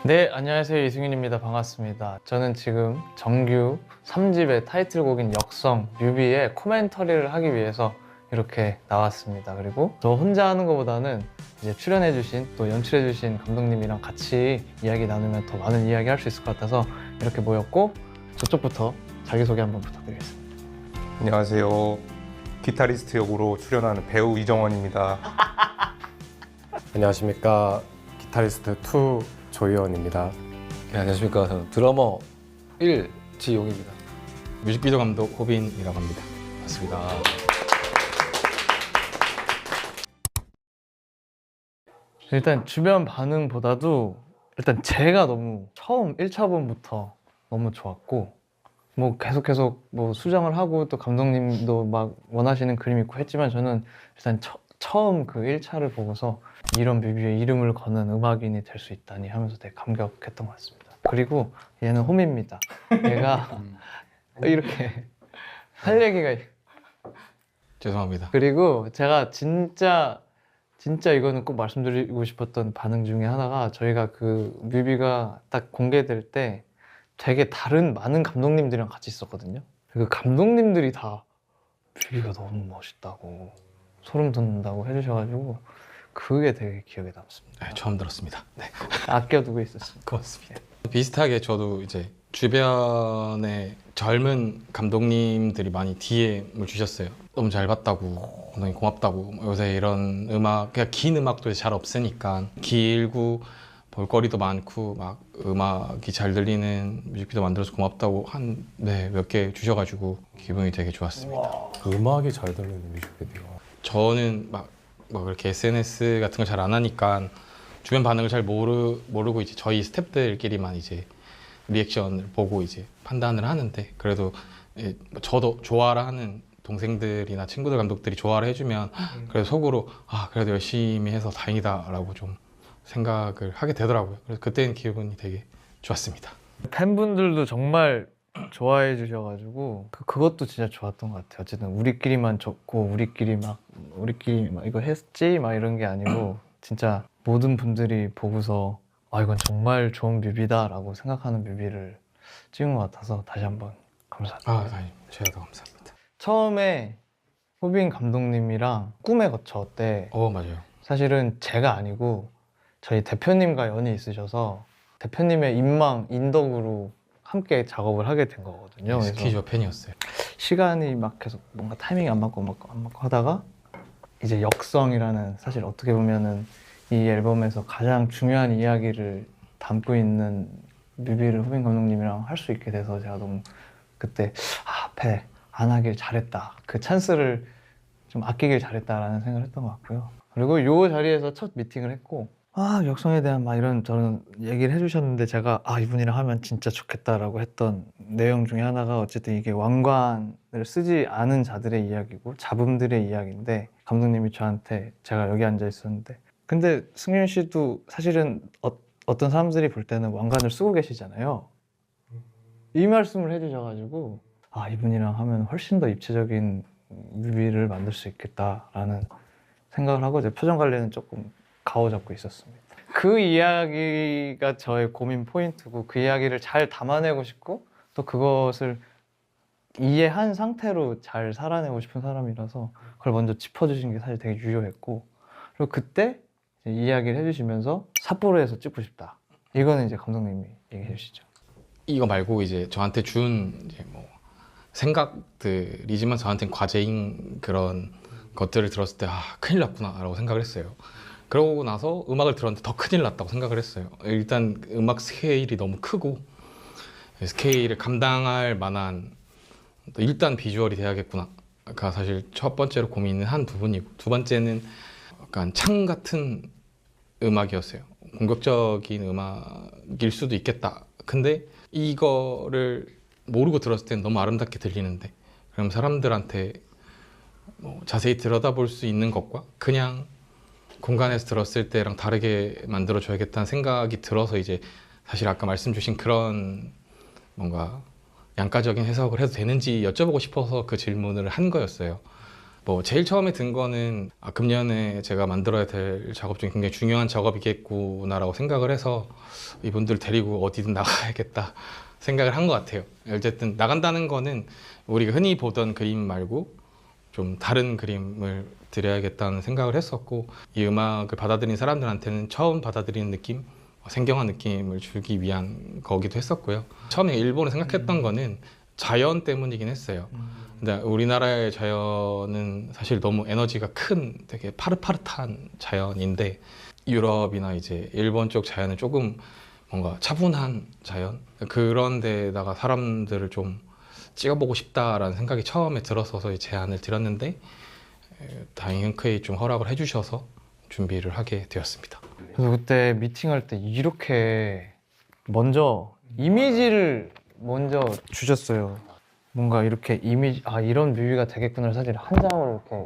네, 안녕하세요. 이승윤입니다. 반갑습니다. 저는 지금 정규 3집의 타이틀곡인 역성 뮤비의 코멘터리를 하기 위해서 이렇게 나왔습니다. 그리고 저 혼자 하는 것보다는 이제 출연해주신 또 연출해주신 감독님이랑 같이 이야기 나누면 더 많은 이야기 할 수 있을 것 같아서 이렇게 모였고, 저쪽부터 자기소개 한번 부탁드리겠습니다. 안녕하세요. 기타리스트 역으로 출연하는 배우 이정원입니다. 안녕하십니까, 기타리스트 2 조희원입니다. 네, 안녕하십니까. 저는 드러머 1 지용입니다. 뮤직비디오 감독 호빈이라고 합니다. 반갑습니다. 일단 주변 반응보다도 일단 제가 너무 처음 1차본부터 너무 좋았고, 뭐 계속 뭐 수정을 하고 또 감독님도 막 원하시는 그림 있고 했지만 저는 일단 처음 그 1차를 보고서 이런 뮤비에 이름을 거는 음악인이 될 수 있다니 하면서 되게 감격했던 것 같습니다. 그리고 얘는 홈입니다. 얘가 이렇게 할 얘기가 죄송합니다. 그리고 제가 진짜 이거는 꼭 말씀드리고 싶었던 반응 중에 하나가, 저희가 그 뮤비가 딱 공개될 때 되게 다른 많은 감독님들이랑 같이 있었거든요. 그 감독님들이 다 뮤비가 너무 멋있다고 소름 돋는다고 해주셔가지고 그게 되게 기억에 남습니다. 네, 처음 들었습니다. 네, 아껴두고 있었습니다. 고맙습니다. 비슷하게 저도 이제 주변에 젊은 감독님들이 많이 DM을 주셨어요. 너무 잘 봤다고, 감독님 고맙다고. 요새 이런 음악, 그냥 긴 음악도 잘 없으니까 길고 볼거리도 많고 막 음악이 잘 들리는 뮤직비디오 만들어서 고맙다고 몇 개 주셔가지고 기분이 되게 좋았습니다. 음악이 잘 들리는 뮤직비디오. 저는 막 그렇게 SNS 같은 걸 잘 안 하니까 주변 반응을 잘 모르고 이제 저희 스태프들끼리만 이제 리액션을 보고 이제 판단을 하는데, 그래도 저도 좋아라 하는 동생들이나 친구들 감독들이 좋아를 해주면 그래도 속으로 그래도 열심히 해서 다행이다라고 좀 생각을 하게 되더라고요. 그래서 그때는 기분이 되게 좋았습니다. 팬분들도 정말 좋아해 주셔가지고 그것도 진짜 좋았던 것 같아요. 어쨌든 우리끼리만 좋고 우리끼리 막 이거 했지 막 이런 게 아니고 진짜 모든 분들이 보고서 이건 정말 좋은 뮤비다 라고 생각하는 뮤비를 찍은 것 같아서 다시 한번 감사합니다. 아니, 제가 더 감사합니다. 처음에 호빈 감독님이랑 꿈의 거처 때 맞아요. 사실은 제가 아니고 저희 대표님과 연이 있으셔서 대표님의 인덕으로 함께 작업을 하게 된 거거든요. 그래서 스키즈와 팬이었어요. 시간이 막 계속 뭔가 타이밍이 안 맞고 하다가 이제 역성이라는, 사실 어떻게 보면은 이 앨범에서 가장 중요한 이야기를 담고 있는 뮤비를 호빈 감독님이랑 할 수 있게 돼서 제가 너무 그때 앞에 안 하길 잘했다, 그 찬스를 좀 아끼길 잘했다라는 생각을 했던 것 같고요. 그리고 이 자리에서 첫 미팅을 했고 역성에 대한 막 이런 저는 얘기를 해주셨는데, 제가 이분이랑 하면 진짜 좋겠다라고 했던 내용 중에 하나가 어쨌든 이게 왕관을 쓰지 않은 자들의 이야기고 잡음들의 이야기인데, 감독님이 저한테, 제가 여기 앉아 있었는데 근데 승윤 씨도 사실은 어떤 사람들이 볼 때는 왕관을 쓰고 계시잖아요. 이 말씀을 해주셔가지고 이분이랑 하면 훨씬 더 입체적인 뮤비를 만들 수 있겠다라는 생각을 하고, 제 표정 관리는 조금 가오잡고 있었습니다. 그 이야기가 저의 고민 포인트고, 그 이야기를 잘 담아내고 싶고 또 그것을 이해한 상태로 잘 살아내고 싶은 사람이라서 그걸 먼저 짚어주신 게 사실 되게 유효했고, 그리고 그때 이제 이야기를 해주시면서 삿포로에서 찍고 싶다, 이거는 이제 감독님이 얘기해 주시죠. 이거 말고 이제 저한테 준 이제 뭐 생각들이지만 저한테는 과제인 그런 것들을 들었을 때 큰일 났구나 라고 생각을 했어요. 그러고 나서 음악을 들었는데 더 큰일 났다고 생각을 했어요. 일단 음악 스케일이 너무 크고 스케일을 감당할 만한, 또 일단 비주얼이 돼야겠구나가 사실 첫 번째로 고민을 한 부분이고, 두 번째는 약간 창 같은 음악이었어요. 공격적인 음악일 수도 있겠다. 근데 이거를 모르고 들었을 때는 너무 아름답게 들리는데, 그럼 사람들한테 뭐 자세히 들여다볼 수 있는 것과 그냥 공간에서 들었을 때랑 다르게 만들어줘야겠다는 생각이 들어서, 이제 사실 아까 말씀 주신 그런 뭔가 양가적인 해석을 해도 되는지 여쭤보고 싶어서 그 질문을 한 거였어요. 뭐 제일 처음에 든 거는 금년에 제가 만들어야 될 작업 중에 굉장히 중요한 작업이겠구나라고 생각을 해서 이분들 데리고 어디든 나가야겠다 생각을 한 것 같아요. 어쨌든 나간다는 거는 우리가 흔히 보던 그림 말고 좀 다른 그림을 드려야겠다는 생각을 했었고, 이 음악을 받아들인 사람들한테는 처음 받아들이는 느낌, 생경한 느낌을 주기 위한 거기도 했었고요. 처음에 일본을 생각했던 거는 자연 때문이긴 했어요. 근데 우리나라의 자연은 사실 너무 에너지가 큰 되게 파릇파릇한 자연인데, 유럽이나 이제 일본 쪽 자연은 조금 뭔가 차분한 자연, 그런 데다가 사람들을 좀 찍어보고 싶다라는 생각이 처음에 들어서서 이 제안을 드렸는데, 다행히 흔쾌히 좀 허락을 해주셔서 준비를 하게 되었습니다. 그래서 그때 미팅할 때 이렇게 먼저 이미지를 먼저 주셨어요. 뭔가 이렇게 이미지, 이런 뮤비가 되겠구나 사실 한 장을 이렇게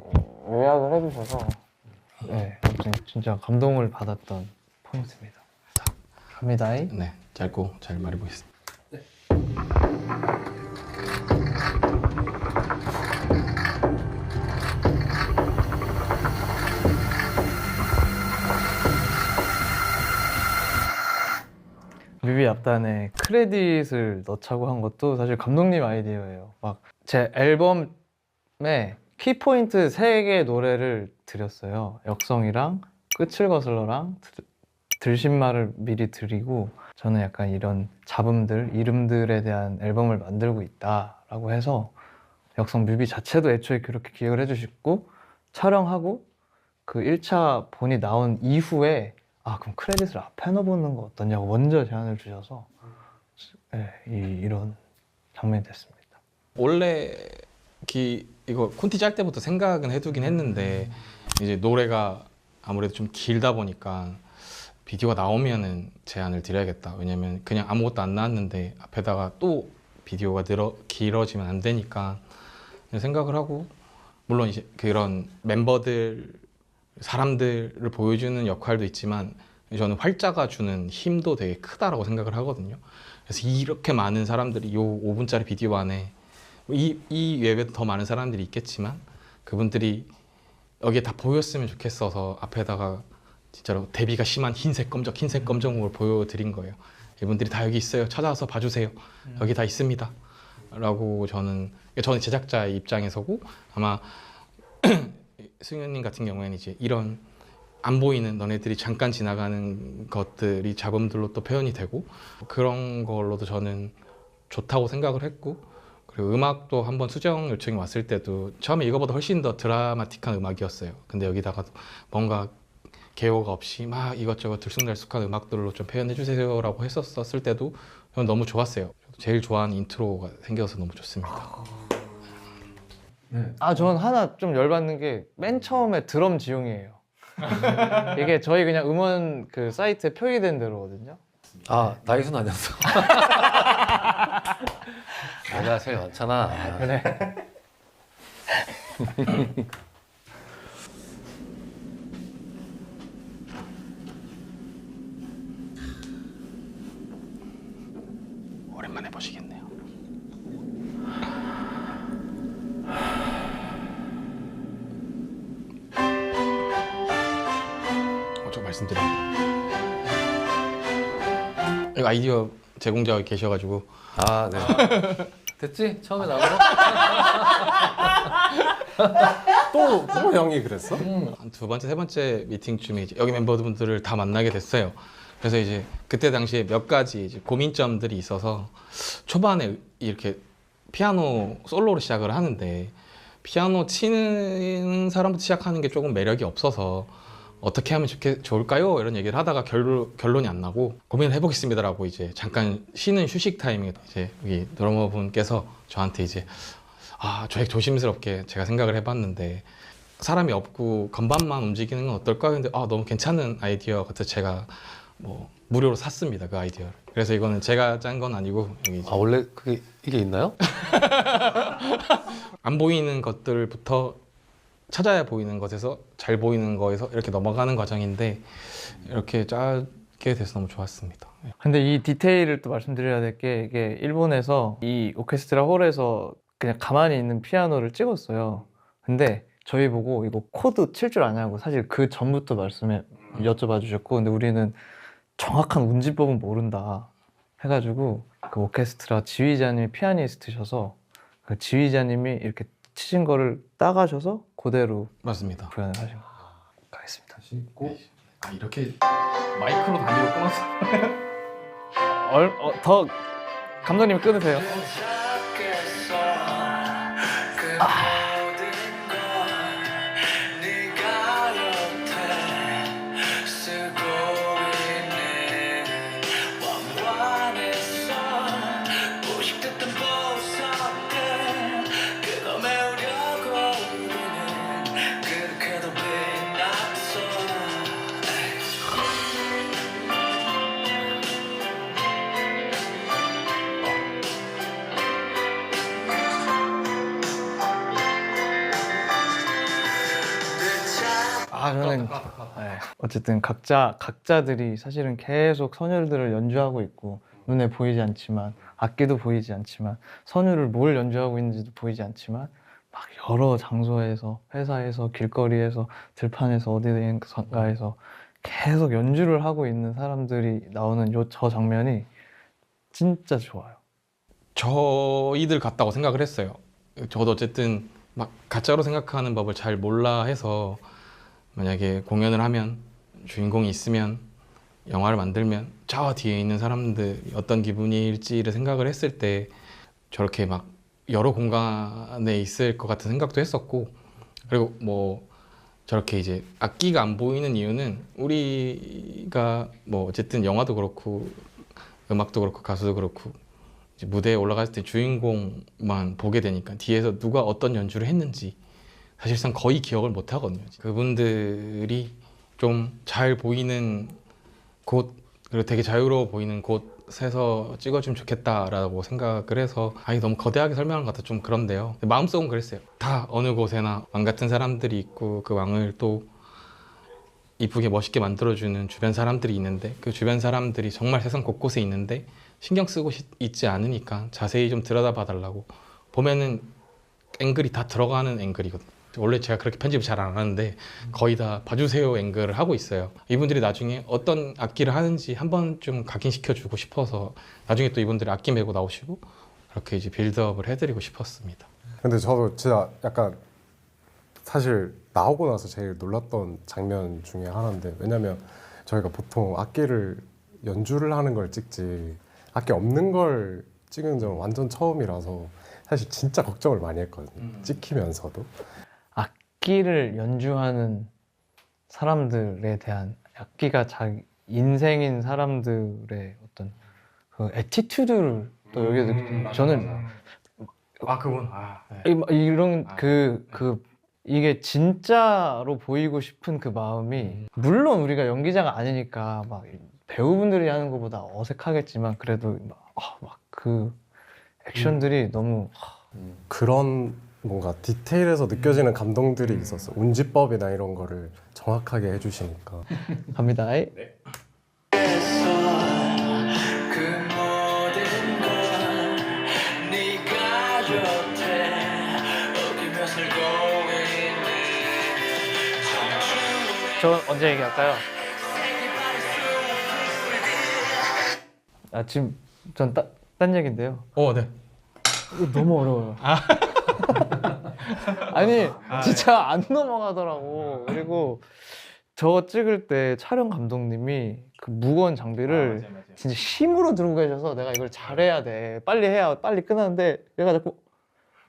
요약을 해주셔서 네, 아무튼 진짜 감동을 받았던 포인트입니다. 자, 갑니다. 네, 짧고 잘 말해보겠습니다. 뮤비 앞단에 크레딧을 넣자고 한 것도 사실 감독님 아이디어예요. 막 제 앨범에 키포인트 3개의 노래를 드렸어요. 역성이랑 끝을 거슬러랑 들신말을 미리 드리고, 저는 약간 이런 잡음들, 이름들에 대한 앨범을 만들고 있다라고 해서 역성 뮤비 자체도 애초에 그렇게 기획을 해주시고, 촬영하고 그 1차 본이 나온 이후에 그럼 크레딧을 앞에 넣어보는 거 어떠냐고 먼저 제안을 주셔서 네, 이런 장면이 됐습니다. 원래 이거 콘티 짤 때부터 생각은 해두긴 했는데, 이제 노래가 아무래도 좀 길다 보니까 비디오가 나오면은 제안을 드려야겠다. 왜냐면 그냥 아무것도 안 나왔는데 앞에다가 또 비디오가 길어지면 안 되니까 생각을 하고, 물론 이제 그런 member들 사람들을 보여주는 역할도 있지만 저는 활자가 주는 힘도 되게 크다라고 생각을 하거든요. 그래서 이렇게 많은 사람들이 요 5분짜리 비디오 안에 이 외에도 더 많은 사람들이 있겠지만 그분들이 여기에 다 보였으면 좋겠어서 앞에다가 진짜로 대비가 심한 흰색 검정을 보여드린 거예요. 이분들이 다 여기 있어요. 찾아와서 봐주세요. 여기 다 있습니다. 라고 저는 제작자의 입장에 서고, 아마 승현님 같은 경우에는 이제 이런 안 보이는 너네들이 잠깐 지나가는 것들이 잡음들로 또 표현이 되고, 그런 걸로도 저는 좋다고 생각을 했고, 그리고 음악도 한번 수정 요청이 왔을 때도 처음에 이거보다 훨씬 더 드라마틱한 음악이었어요. 근데 여기다가 뭔가 개요가 없이 막 이것저것 들쑥날쑥한 음악들로 좀 표현해 주세요라고 했었을 때도 저는 너무 좋았어요. 제일 좋아하는 인트로가 생겨서 너무 좋습니다. 저는 하나 좀 열받는 게 맨 처음에 드럼 지용이에요. 이게 저희 그냥 음원 그 사이트에 표기된 대로거든요. 나이순 아니었어. 내가 제일 많잖아. 그래. 오랜만에 보시겠네요. 좀 말씀드려요. 이거 아이디어 제공자가 계셔가지고. 네. 됐지? 처음에 나온 거? 또 형이 그랬어? 한 두 번째, 세 번째 미팅쯤에 이제 여기 멤버분들을 다 만나게 됐어요. 그래서 이제 그때 당시에 몇 가지 이제 고민점들이 있어서, 초반에 이렇게 피아노 솔로로 시작을 하는데 피아노 치는 사람부터 시작하는 게 조금 매력이 없어서 어떻게 하면 좋을까요? 이런 얘기를 하다가 결론이 안 나고 고민을 해보겠습니다라고 이제 잠깐 쉬는 휴식 타임에 이제 여기 드러머분께서 저한테 이제 저희 조심스럽게 제가 생각을 해봤는데 사람이 없고 건반만 움직이는 건 어떨까 했는데 너무 괜찮은 아이디어 같아서 제가 뭐 무료로 샀습니다, 그 아이디어를. 그래서 이거는 제가 짠 건 아니고 여기 이제 원래 이게 있나요? 안 보이는 것들부터 찾아야 보이는 것에서 잘 보이는 거에서 이렇게 넘어가는 과정인데 이렇게 짜게 돼서 너무 좋았습니다. 근데 이 디테일을 또 말씀드려야 될 게, 이게 일본에서 이 오케스트라 홀에서 그냥 가만히 있는 피아노를 찍었어요. 근데 저희 보고 이거 코드 칠 줄 아냐고 사실 그 전부터 여쭤봐 주셨고, 근데 우리는 정확한 운지법은 모른다 해가지고 그 오케스트라 지휘자님이 피아니스트셔서 그 지휘자님이 이렇게 치신 거를 따가셔서 그대로 맞습니다. 구현을 하신 거. 가겠습니다. 아 이렇게 마이크로 단위로 끊었어. 더 감독님 끊으세요. 저는 어쨌든 각자들이 사실은 계속 선율들을 연주하고 있고 눈에 보이지 않지만 악기도 보이지 않지만 선율을 뭘 연주하고 있는지도 보이지 않지만 막 여러 장소에서 회사에서 길거리에서 들판에서 어디인가에서 계속 연주를 하고 있는 사람들이 나오는 저 장면이 진짜 좋아요. 저희들 같다고 생각을 했어요. 저도 어쨌든 막 가짜로 생각하는 법을 잘 몰라 해서 만약에 공연을 하면 주인공이 있으면 영화를 만들면 저 뒤에 있는 사람들이 어떤 기분일지를 생각을 했을 때 저렇게 막 여러 공간에 있을 것 같은 생각도 했었고, 그리고 뭐 저렇게 이제 악기가 안 보이는 이유는 우리가 뭐 어쨌든 영화도 그렇고 음악도 그렇고 가수도 그렇고 이제 무대에 올라갔을 때 주인공만 보게 되니까 뒤에서 누가 어떤 연주를 했는지 사실상 거의 기억을 못 하거든요. 그분들이 좀 잘 보이는 곳, 그리고 되게 자유로워 보이는 곳에서 찍어주면 좋겠다라고 생각을 해서, 아니 너무 거대하게 설명한 것 같아 좀 그런데요. 마음속은 그랬어요. 다 어느 곳에나 왕 같은 사람들이 있고 그 왕을 또 이쁘게 멋있게 만들어주는 주변 사람들이 있는데 그 주변 사람들이 정말 세상 곳곳에 있는데 신경 쓰고 있지 않으니까 자세히 좀 들여다봐 달라고. 보면은 앵글이 다 들어가는 앵글이거든요. 원래 제가 그렇게 편집을 잘 안 하는데 거의 다 봐주세요 앵글을 하고 있어요. 이분들이 나중에 어떤 악기를 하는지 한번 좀 각인시켜주고 싶어서 나중에 또 이분들이 악기 메고 나오시고 그렇게 이제 빌드업을 해드리고 싶었습니다. 근데 저도 진짜 약간 사실 나오고 나서 제일 놀랐던 장면 중에 하나인데, 왜냐면 저희가 보통 악기를 연주를 하는 걸 찍지 악기 없는 걸 찍은 적은 완전 처음이라서 사실 진짜 걱정을 많이 했거든요. 찍히면서도. 악기를 연주하는 사람들에 대한 악기가 자기 인생인 사람들의 어떤 그 애티튜드를 또 여기에 저는 그건 이런 이게 진짜로 보이고 싶은 그 마음이, 물론 우리가 연기자가 아니니까 막 배우분들이 하는 것보다 어색하겠지만 그래도 막 그 액션들이 너무 그런 뭔가 디테일에서 느껴지는 감동들이 있었어. 운지법이나 이런 거를 정확하게 해주시니까. 갑니다. 저 언제 얘기할까요? 지금 전 딴 얘기인데요. 네. 이거 너무 어려워요. 아니 진짜 안 넘어가더라고. 그리고 저 찍을 때 촬영 감독님이 그 무거운 장비를 진짜 힘으로 들고 계셔서 내가 이걸 잘해야 돼, 빨리 해야 빨리 끄는데 얘가 자꾸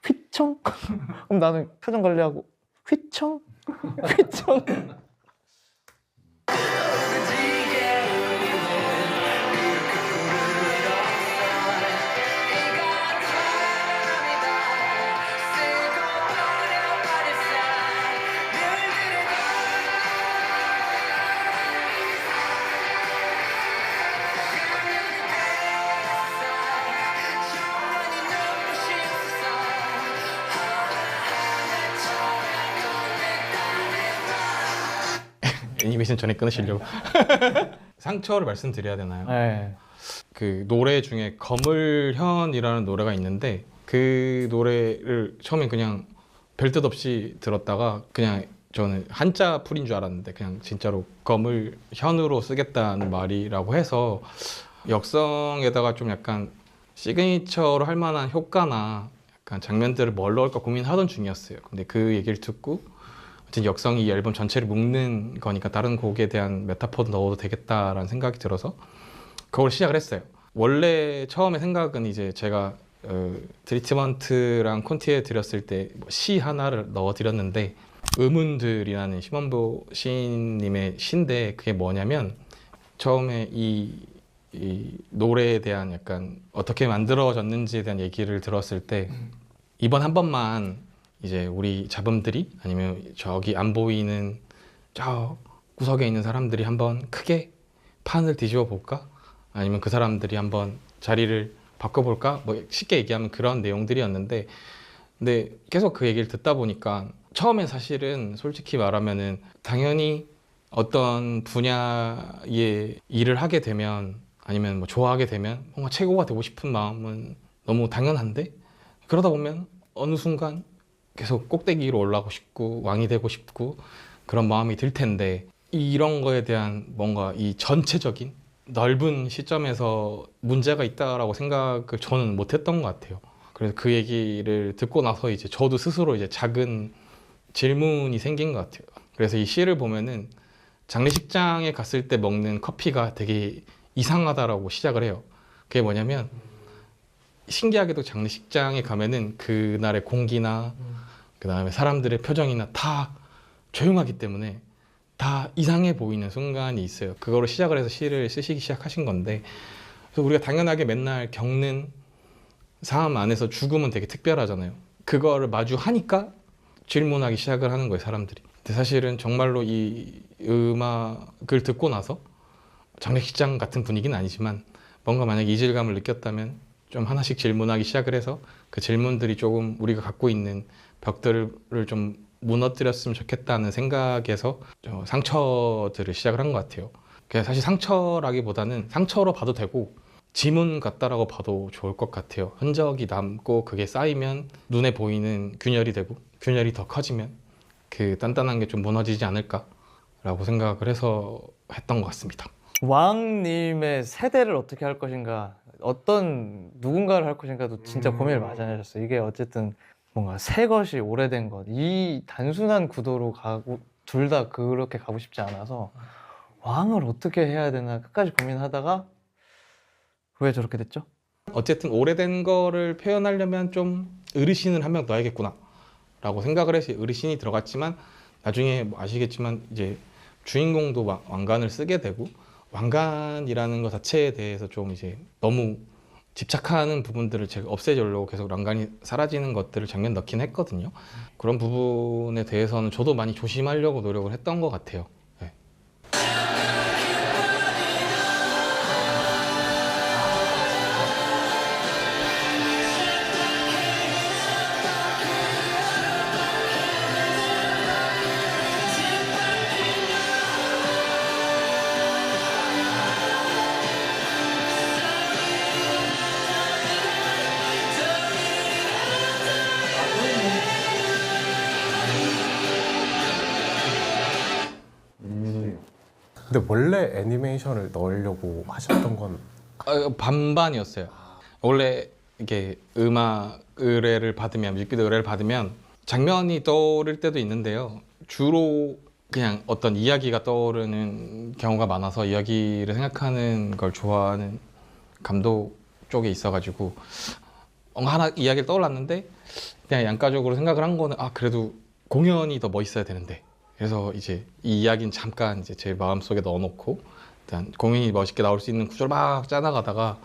휘청 그럼 나는 표정 관리하고 휘청 휘청. 애니메이션 전에 끊으시려고. 상처를 말씀드려야 되나요? 네. 그 노래 중에 거물현이라는 노래가 있는데 그 노래를 처음에 그냥 별 뜻 없이 들었다가 그냥 저는 한자 풀인 줄 알았는데 그냥 진짜로 검을 현으로 쓰겠다는 말이라고 해서 역성에다가 좀 약간 시그니처로 할 만한 효과나 약간 장면들을 뭘 넣을까 고민하던 중이었어요. 근데 그 얘기를 듣고 어쨌든 역성이 이 앨범 전체를 묶는 거니까 다른 곡에 대한 메타포도 넣어도 되겠다라는 생각이 들어서 그걸 시작을 했어요. 원래 처음에 생각은 이제 제가 트리트먼트랑 콘티에 드렸을 때 시 하나를 넣어드렸는데 의문들이라는 심원보 시인님의 시인데 그게 뭐냐면 처음에 이 노래에 대한 약간 어떻게 만들어졌는지에 대한 얘기를 들었을 때 이번 한 번만 이제 우리 잡음들이 아니면 저기 안 보이는 저 구석에 있는 사람들이 한번 크게 판을 뒤집어 볼까? 아니면 그 사람들이 한번 자리를 바꿔볼까? 뭐 쉽게 얘기하면 그런 내용들이었는데 근데 계속 그 얘기를 듣다 보니까 처음에 사실은 솔직히 말하면은 당연히 어떤 분야의 일을 하게 되면 아니면 뭐 좋아하게 되면 뭔가 최고가 되고 싶은 마음은 너무 당연한데 그러다 보면 어느 순간 계속 꼭대기로 올라가고 싶고 왕이 되고 싶고 그런 마음이 들 텐데 이런 거에 대한 뭔가 이 전체적인 넓은 시점에서 문제가 있다라고 생각을 저는 못했던 것 같아요. 그래서 그 얘기를 듣고 나서 이제 저도 스스로 이제 작은 질문이 생긴 것 같아요. 그래서 이 시를 보면은 장례식장에 갔을 때 먹는 커피가 되게 이상하다라고 시작을 해요. 그게 뭐냐면 신기하게도 장례식장에 가면은 그날의 공기나 그 다음에 사람들의 표정이나 다 조용하기 때문에 다 이상해 보이는 순간이 있어요. 그거로 시작을 해서 시를 쓰시기 시작하신 건데 그래서 우리가 당연하게 맨날 겪는 삶 안에서 죽음은 되게 특별하잖아요. 그거를 마주하니까 질문하기 시작을 하는 거예요, 사람들이. 근데 사실은 정말로 이 음악을 듣고 나서 장례식장 같은 분위기는 아니지만 뭔가 만약에 이질감을 느꼈다면 좀 하나씩 질문하기 시작을 해서 그 질문들이 조금 우리가 갖고 있는 벽들을 좀 무너뜨렸으면 좋겠다는 생각에서 상처들을 시작을 한 것 같아요. 그냥 사실 상처라기보다는 상처로 봐도 되고 지문 같다라고 봐도 좋을 것 같아요. 흔적이 남고 그게 쌓이면 눈에 보이는 균열이 되고 균열이 더 커지면 그 단단한 게 좀 무너지지 않을까라고 생각을 해서 했던 것 같습니다. 왕님의 세대를 어떻게 할 것인가, 어떤 누군가를 할 것인가도 진짜 고민을 많이 하셨어요. 이게 어쨌든 뭔가 새 것이 오래된 것, 이 단순한 구도로 가고 둘 다 그렇게 가고 싶지 않아서 왕을 어떻게 해야 되나 끝까지 고민하다가 왜 저렇게 됐죠? 어쨌든 오래된 거를 표현하려면 좀 어르신을 한 명 넣어야겠구나 라고 생각을 해서 어르신이 들어갔지만 나중에 뭐 아시겠지만 이제 주인공도 왕관을 쓰게 되고 왕관이라는 것 자체에 대해서 좀 이제 너무 집착하는 부분들을 제가 없애주려고 계속 왕관이 사라지는 것들을 장면 넣긴 했거든요. 그런 부분에 대해서는 저도 많이 조심하려고 노력을 했던 것 같아요. 네. 근데 원래 애니메이션을 넣으려고 하셨던 건 반반이었어요. 원래 이게 음악 의뢰를 받으면 뮤직비디오 의뢰를 받으면 장면이 떠오를 때도 있는데요. 주로 그냥 어떤 이야기가 떠오르는 경우가 많아서 이야기를 생각하는 걸 좋아하는 감독 쪽에 있어가지고 뭔가 하나 이야기를 떠올랐는데 그냥 양가적으로 생각을 한 거는 그래도 공연이 더 멋있어야 되는데 그래서 이제 이 이야기는 잠깐 이제 제 마음속에 넣어놓고 일단 공연이 멋있게 나올 수 있는 구조를 막 짜나가다가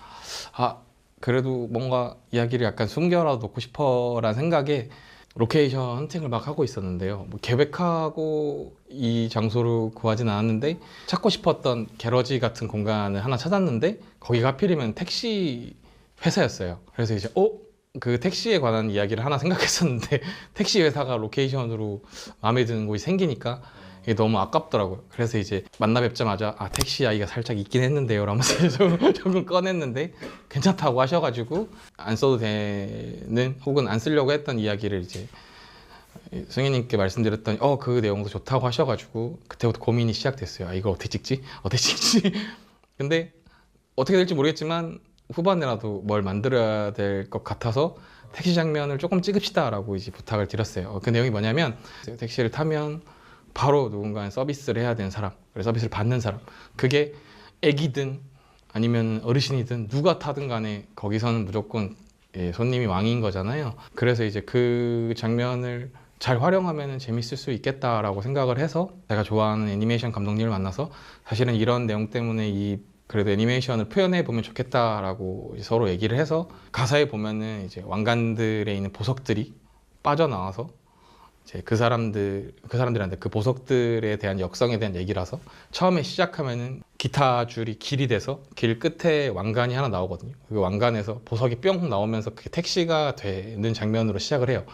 그래도 뭔가 이야기를 약간 숨겨라도 놓고 싶어라는 생각에 로케이션 헌팅을 막 하고 있었는데요. 뭐 계획하고 이 장소를 구하진 않았는데 찾고 싶었던 게러지 같은 공간을 하나 찾았는데 거기가 하필이면 택시 회사였어요. 그래서 이제 그 택시에 관한 이야기를 하나 생각했었는데 택시 회사가 로케이션으로 마음에 드는 곳이 생기니까 이게 너무 아깝더라고요. 그래서 이제 만나 뵙자마자 택시 이야기가 살짝 있긴 했는데요 라면서 조금 꺼냈는데 괜찮다고 하셔가지고 안 써도 되는 혹은 안 쓰려고 했던 이야기를 이제 승희님께 말씀드렸더니 그 내용도 좋다고 하셔가지고 그때부터 고민이 시작됐어요. 아, 이걸 어떻게 찍지? 어떻게 찍지? 근데 어떻게 될지 모르겠지만 후반에라도 뭘 만들어야 될 것 같아서 택시 장면을 조금 찍읍시다라고 이제 부탁을 드렸어요. 그 내용이 뭐냐면 택시를 타면 바로 누군가의 서비스를 해야 되는 사람, 그래서 서비스를 받는 사람. 그게 애기든 아니면 어르신이든 누가 타든 간에 거기서는 무조건 손님이 왕인 거잖아요. 그래서 이제 그 장면을 잘 활용하면 재밌을 수 있겠다라고 생각을 해서 제가 좋아하는 애니메이션 감독님을 만나서 사실은 이런 내용 때문에 그래도 애니메이션을 표현해 보면 좋겠다라고 서로 얘기를 해서 가사에 보면은 이제 왕관들에 있는 보석들이 빠져나와서 이제 그 사람들한테 그 보석들에 대한 역성에 대한 얘기라서 처음에 시작하면은 기타 줄이 길이 돼서 길 끝에 왕관이 하나 나오거든요. 그 왕관에서 보석이 뿅 나오면서 그게 택시가 되는 장면으로 시작을 해요.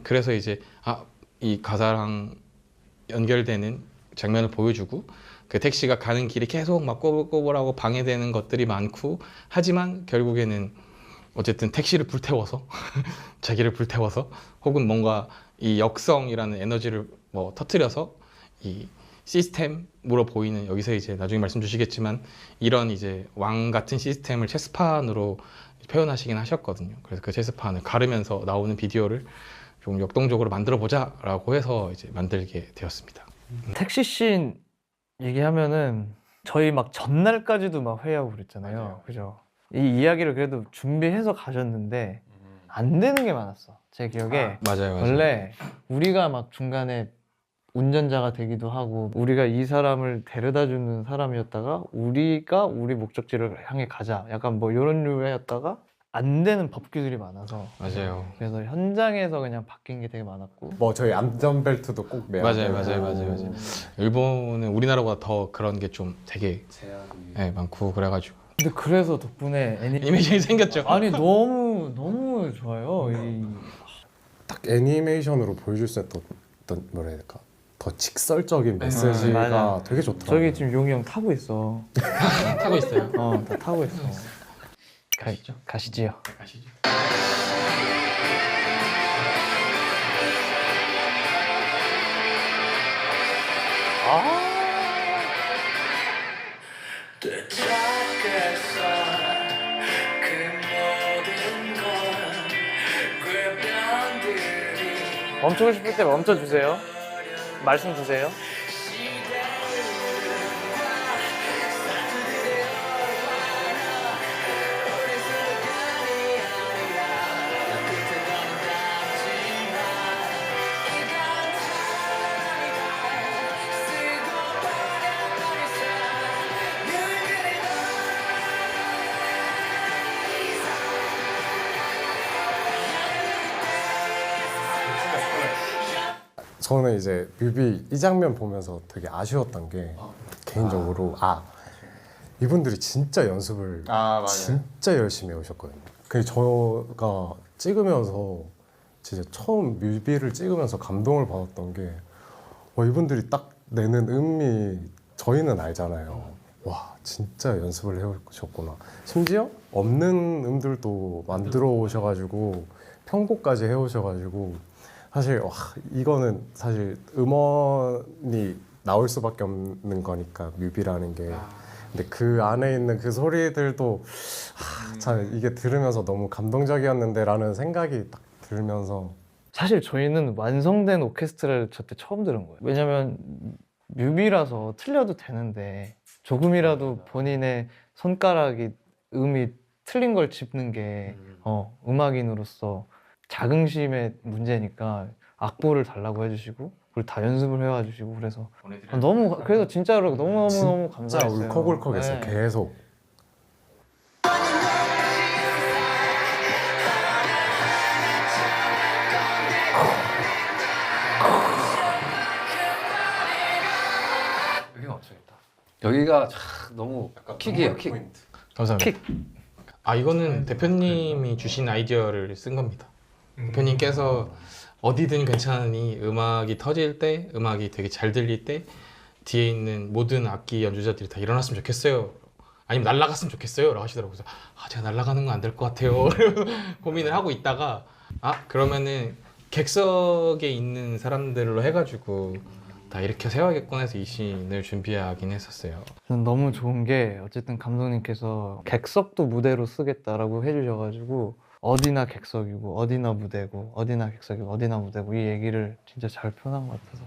그래서 이제 이 가사랑 연결되는 장면을 보여주고 그 택시가 가는 길이 계속 막 꼬불꼬불하고 방해되는 것들이 많고 하지만 결국에는 어쨌든 택시를 불태워서 자기를 불태워서 혹은 뭔가 이 역성이라는 에너지를 뭐 터뜨려서 이 시스템으로 보이는 여기서 이제 나중에 말씀 주시겠지만 이런 이제 왕 같은 시스템을 체스판으로 표현하시긴 하셨거든요. 그래서 그 체스판을 가르면서 나오는 비디오를 좀 역동적으로 만들어 보자라고 해서 이제 만들게 되었습니다. 택시 씬 얘기하면은 저희 막 전날까지도 막 회의하고 그랬잖아요. 그죠? 이 이야기를 그래도 준비해서 가셨는데 안 되는 게 많았어. 제 기억에 맞아요. 원래 우리가 막 중간에 운전자가 되기도 하고 우리가 이 사람을 데려다 주는 사람이었다가 우리가 우리 목적지를 향해 가자 약간 뭐 이런 류였다가 안 되는 법규들이 많아서 맞아요. 그래서 현장에서 그냥 바뀐 게 되게 많았고 뭐 저희 안전벨트도 꼭 매야 맞아요. 되고. 일본은 우리나라보다 더 그런 게 좀 되게 많고 그래가지고 근데 그래서 덕분에 애니메이션이 생겼죠. 아니 너무 좋아요. 딱 애니메이션으로 보여줄 수 있던 뭐라 해야 될까? 더 직설적인 메시지가 맞아. 되게 좋더라고요. 저기 지금 용이 형 타고 있어. 타고 있어요. 다 타고 있어. 가시지요. 가시죠. 멈추고 싶을 때 멈춰 주세요. 말씀 주세요. 저는 이제 뮤비 이 장면 보면서 되게 아쉬웠던 게 개인적으로 이분들이 진짜 연습을 진짜 열심히 해오셨거든요. 그 저가 찍으면서 진짜 처음 뮤비를 찍으면서 감동을 받았던 게 이분들이 딱 내는 음이 저희는 알잖아요. 와 진짜 연습을 해오셨구나. 심지어 없는 음들도 만들어 오셔가지고 편곡까지 해오셔가지고 사실 이거는 사실 음원이 나올 수밖에 없는 거니까 뮤비라는 게 근데 그 안에 있는 그 소리들도 참 이게 들으면서 너무 감동적이었는데 라는 생각이 딱 들면서 사실 저희는 완성된 오케스트라를 저 때 처음 들은 거예요. 왜냐면 뮤비라서 틀려도 되는데 조금이라도 본인의 손가락이 음이 틀린 걸 짚는 게 음악인으로서 자긍심의 문제니까 악보를 달라고 해주시고 그걸 다 연습을 해와 주시고 그래서 너무 그래서 진짜로 너무 진짜 감사했어요. 울컥울컥했어요. 네. 계속. 여기가 맞추겠다. 여기가 너무 킥이에요. 킥. 감사합니다. 이거는 대표님이 주신 아이디어를 쓴 겁니다. 대표님께서 어디든 괜찮으니 음악이 터질 때, 음악이 되게 잘 들릴 때 뒤에 있는 모든 악기 연주자들이 다 일어났으면 좋겠어요. 아니면 날아갔으면 좋겠어요. 라고 하시더라고요. 그래서 제가 날아가는 건 안 될 것 같아요. 고민을 하고 있다가 그러면은 객석에 있는 사람들로 해가지고 다 이렇게 세워야겠구나 해서 이 씬을 준비하긴 했었어요. 저는 너무 좋은 게 어쨌든 감독님께서 객석도 무대로 쓰겠다라고 해주셔가지고 어디나 객석이고 어디나 무대고 어디나 객석이고 어디나 무대고 이 얘기를 진짜 잘 표현한 것 같아서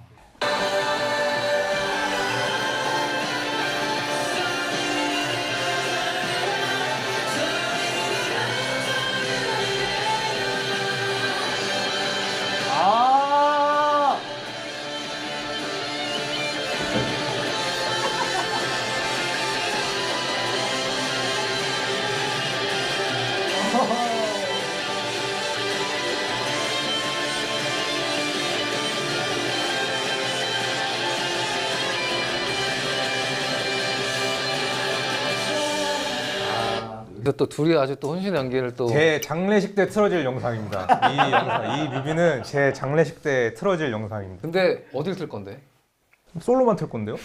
그래서 또 둘이 아주 또 혼신의 연기를 또 제 장례식 때 틀어질 영상입니다. 이 뮤비는 제 장례식 때 틀어질 영상입니다. 근데 어딜 틀 건데? 솔로만 틀 건데요?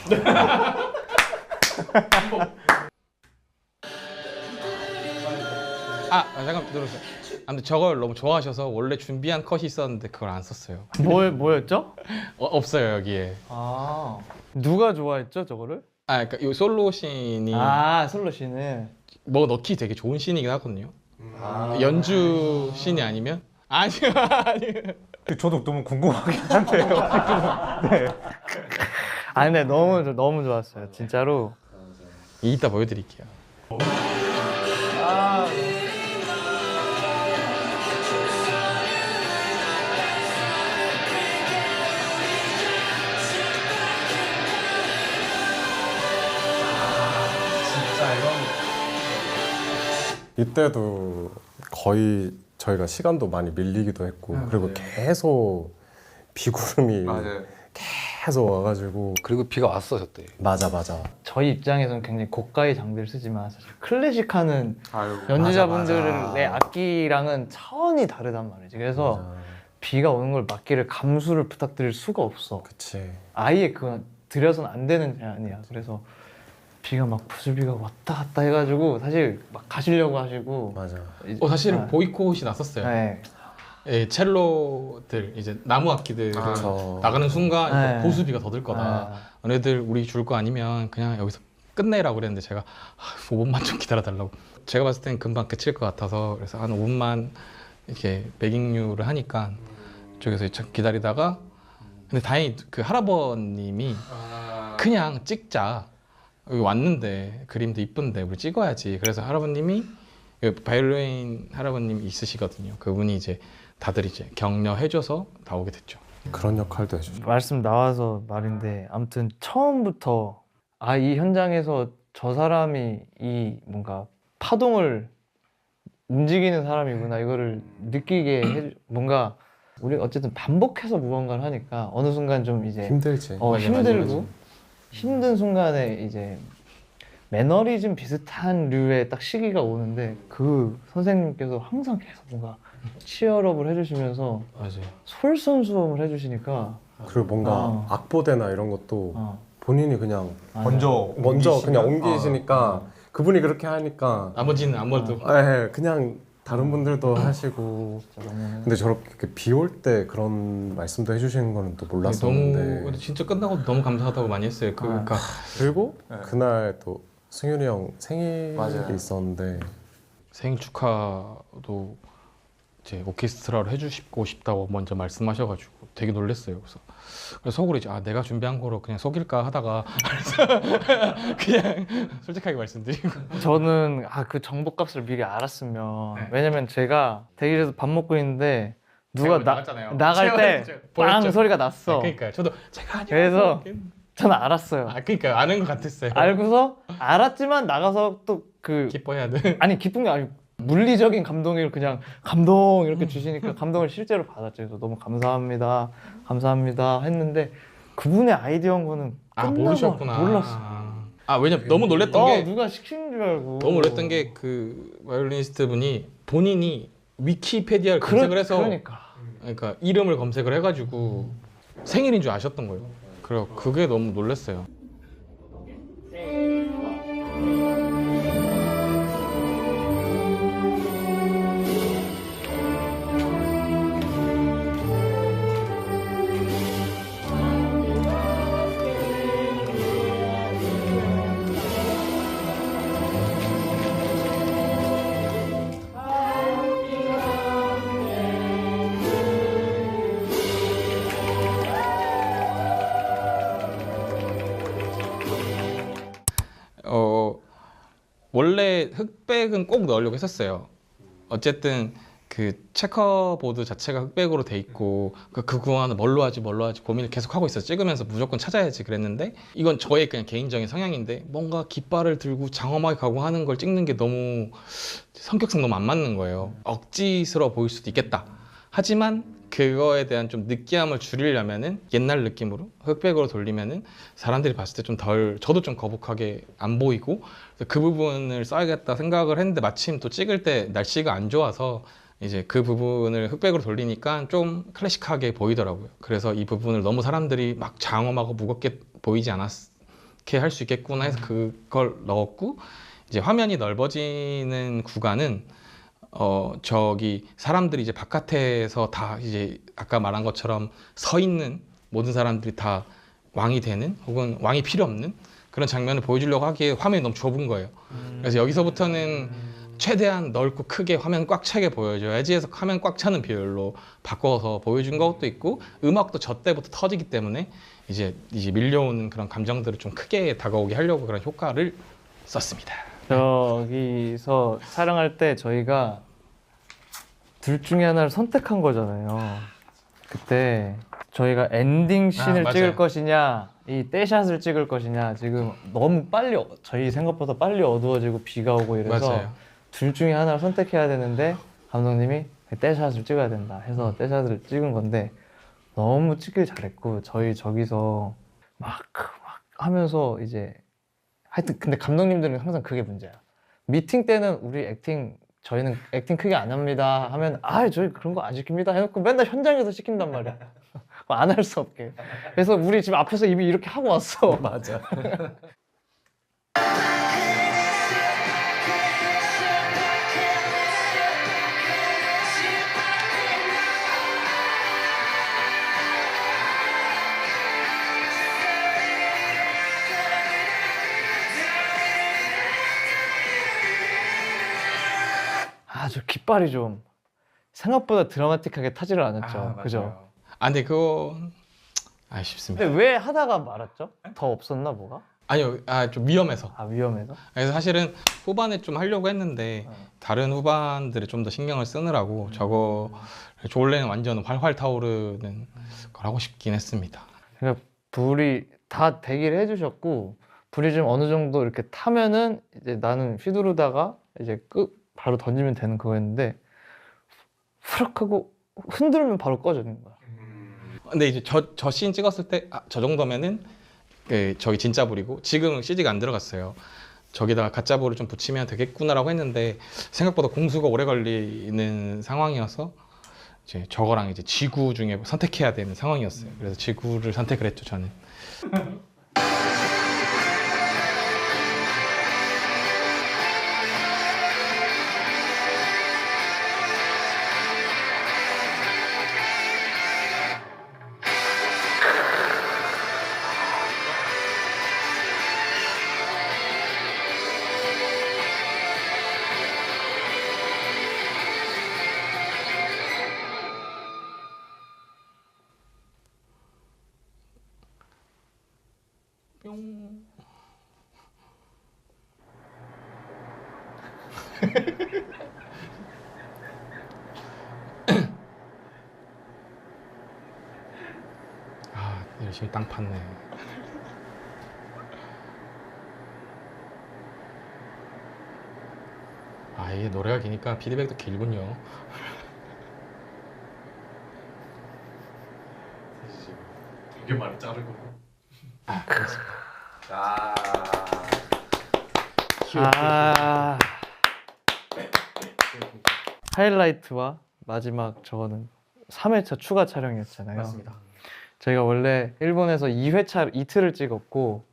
잠깐 들어주세요. 아무튼 저걸 너무 좋아하셔서 원래 준비한 컷이 있었는데 그걸 안 썼어요. 뭐였죠? 없어요 여기에. 아 누가 좋아했죠 저거를? 그러니까 이 솔로 씬이 솔로 씬을 뭐 넣기 되게 좋은 씬이긴 하거든요. 연주 씬이 아니면 아니요. 저도 너무 궁금하긴 한데요. 근데 너무 좋았어요 진짜로. 이따 보여드릴게요. 이때도 거의 저희가 시간도 많이 밀리기도 했고 그리고 계속 비구름이 계속 와가지고 그리고 비가 왔어 저때. 맞아 저희 입장에서는 굉장히 고가의 장비를 쓰지만 사실 클래식하는 연주자분들의 악기랑은 차원이 다르단 말이지. 그래서 맞아. 비가 오는 걸 막기를 감수를 부탁드릴 수가 없어. 그치. 아예 그건 들여서는 안 되는 제안이야. 그래서 비가 막 부슬비가 왔다 갔다 해가지고 사실 막 가시려고 하시고. 맞아. 사실은 보이콧이 났었어요. 네. 예, 첼로들 이제 나무 악기들 그쵸. 나가는 순간 네. 보수비가 더 들 거다. 너네들 우리 줄 거 아니면 그냥 여기서 끝내라고 그랬는데 제가 5분만 좀 기다려달라고. 제가 봤을 땐 금방 그칠 것 같아서 그래서 한 5분만 이렇게 매깅류를 하니까 쪽에서 기다리다가 근데 다행히 그 할아버님이 그냥 찍자. 여기 왔는데 그림도 이쁜데 우리 찍어야지. 그래서 할아버님이 바이올린 할아버님이 있으시거든요. 그분이 이제 다들 이제 격려해줘서 나오게 됐죠. 그런 역할도 해주죠. 말씀 나와서 말인데 아무튼 처음부터 이 현장에서 저 사람이 이 뭔가 파동을 움직이는 사람이구나 이거를 느끼게 뭔가 우리 어쨌든 반복해서 무언가를 하니까 어느 순간 좀 이제 힘들지. 힘들고 힘든 순간에 이제 매너리즘 비슷한 류의 딱 시기가 오는데 그 선생님께서 항상 계속 뭔가 치열업을 해주시면서 맞아요. 솔선수범을 해주시니까 그리고 뭔가 악보대나 이런 것도 본인이 그냥 먼저 그냥 옮기시니까 그분이 그렇게 하니까 나머지는 아무래도 그냥 다른 분들도 하시고. 근데 저렇게 비 올 때 그런 말씀도 해주시는 거는 또 몰랐었는데. 너무 진짜 끝나고 너무 감사하다고 많이 했어요. 그러니까 그리고 그날 또 승윤이 형 생일이 맞아요. 있었는데 생일 축하도 이제 오케스트라로 해주시고 싶다고 먼저 말씀하셔가지고 되게 놀랐어요. 그래서 속으로 이제 내가 준비한 거로 그냥 속일까 하다가 그냥 솔직하게 말씀드리고 저는 그 정보값을 미리 알았으면 왜냐면 제가 대기실에서 밥 먹고 있는데 누가 나갔잖아요. 나갈 때 빵 보였죠? 소리가 났어. 그러니까요. 저도 제가 아니라고 그래서 저는 알았어요. 그러니까 아는 것 같았어요. 알고서 알았지만 나가서 또 기뻐해야 돼. 아니 기쁜 게 아니고 물리적인 감동을 그냥 감동 이렇게 주시니까 감동을 실제로 받았죠. 그래서 너무 감사합니다 했는데 그분의 아이디어인 거는 끝나고 모르셨구나. 몰랐어. 왜냐면 너무 놀랬던 게 누가 시킨 줄 알고 너무 놀랬던 게 그 바이올리니스트 분이 본인이 위키페디아를 검색을 해서 그러니까 이름을 검색을 해가지고 생일인 줄 아셨던 거예요. 그래서 그게 너무 놀랐어요. 원래 흑백은 꼭 넣으려고 했었어요. 어쨌든 그 체커보드 자체가 흑백으로 돼 있고 그 구간을 뭘로 하지 고민을 계속 하고 있어요. 찍으면서 무조건 찾아야지 그랬는데 이건 저의 그냥 개인적인 성향인데 뭔가 깃발을 들고 장엄하게 가고 하는 걸 찍는 게 너무 성격상 너무 안 맞는 거예요. 억지스러워 보일 수도 있겠다. 하지만 그거에 대한 좀 느끼함을 줄이려면은 옛날 느낌으로 흑백으로 돌리면은 사람들이 봤을 때 좀 덜, 저도 좀 거북하게 안 보이고 그 부분을 써야겠다 생각을 했는데 마침 또 찍을 때 날씨가 안 좋아서 이제 그 부분을 흑백으로 돌리니까 좀 클래식하게 보이더라고요. 그래서 이 부분을 너무 사람들이 막 장엄하고 무겁게 보이지 않게 할 수 있겠구나 해서 그걸 넣었고, 이제 화면이 넓어지는 구간은 저기 사람들이 이제 바깥에서 다 이제 아까 말한 것처럼 서 있는 모든 사람들이 다 왕이 되는 혹은 왕이 필요 없는 그런 장면을 보여주려고 하기에 화면이 너무 좁은 거예요. 그래서 여기서부터는 최대한 넓고 크게 화면 꽉 차게 보여줘야지 해서 화면 꽉 차는 비율로 바꿔서 보여준 것도 있고, 음악도 저 때부터 터지기 때문에 이제 밀려오는 그런 감정들을 좀 크게 다가오게 하려고 그런 효과를 썼습니다. 저기서 촬영할 때 저희가 둘 중에 하나를 선택한 거잖아요. 그때 저희가 엔딩 씬을 맞아요. 찍을 것이냐, 이 떼샷을 찍을 것이냐, 지금 너무 빨리 저희 생각보다 빨리 어두워지고 비가 오고 이래서 맞아요. 둘 중에 하나를 선택해야 되는데 감독님이 떼샷을 찍어야 된다 해서 떼샷을 찍은 건데 너무 찍길 잘했고, 저희 저기서 막 하면서 이제 하여튼 근데 감독님들은 항상 그게 문제야. 미팅 때는 저희는 액팅 크게 안 합니다 하면 저희 그런 거 안 시킵니다 해놓고 맨날 현장에서 시킨단 말이야. 안 할 수 없게. 그래서 우리 지금 앞에서 이미 이렇게 하고 왔어. 맞아. 저 깃발이 좀 생각보다 드라마틱하게 타지를 않았죠. 그죠? 근데 그거 아쉽습니다. 근데 왜 하다가 말았죠? 더 없었나 뭐가? 아니요, 좀 위험해서. 위험해서? 그래서 사실은 후반에 좀 하려고 했는데 다른 후반들이 좀 더 신경을 쓰느라고 저거 원래는 완전 활활 타오르는 걸 하고 싶긴 했습니다. 그러니까 불이 다 대기를 해주셨고, 불이 좀 어느 정도 이렇게 타면은 이제 나는 휘두르다가 이제 바로 던지면 되는 거였는데 후락 하고 흔들면 바로 꺼지는 거야. 근데 이제 저 씬 찍었을 때 저 정도면은 저기 진짜 불이고, 지금은 CG가 안 들어갔어요. 저기다가 가짜 불을 좀 붙이면 되겠구나라고 했는데 생각보다 공수가 오래 걸리는 상황이어서 이제 저거랑 이제 지구 중에 선택해야 되는 상황이었어요. 그래서 지구를 선택을 했죠, 저는. 뿅. 열심히 땅 팠네. 이게 노래가 기니까 피드백도 길군요. 되게 많이 자르고. 하이라이트와 마지막 저거는 3회차 추가 촬영이었잖아요. 맞습니다. 저희가 원래 일본에서 2회차 이틀을 찍었고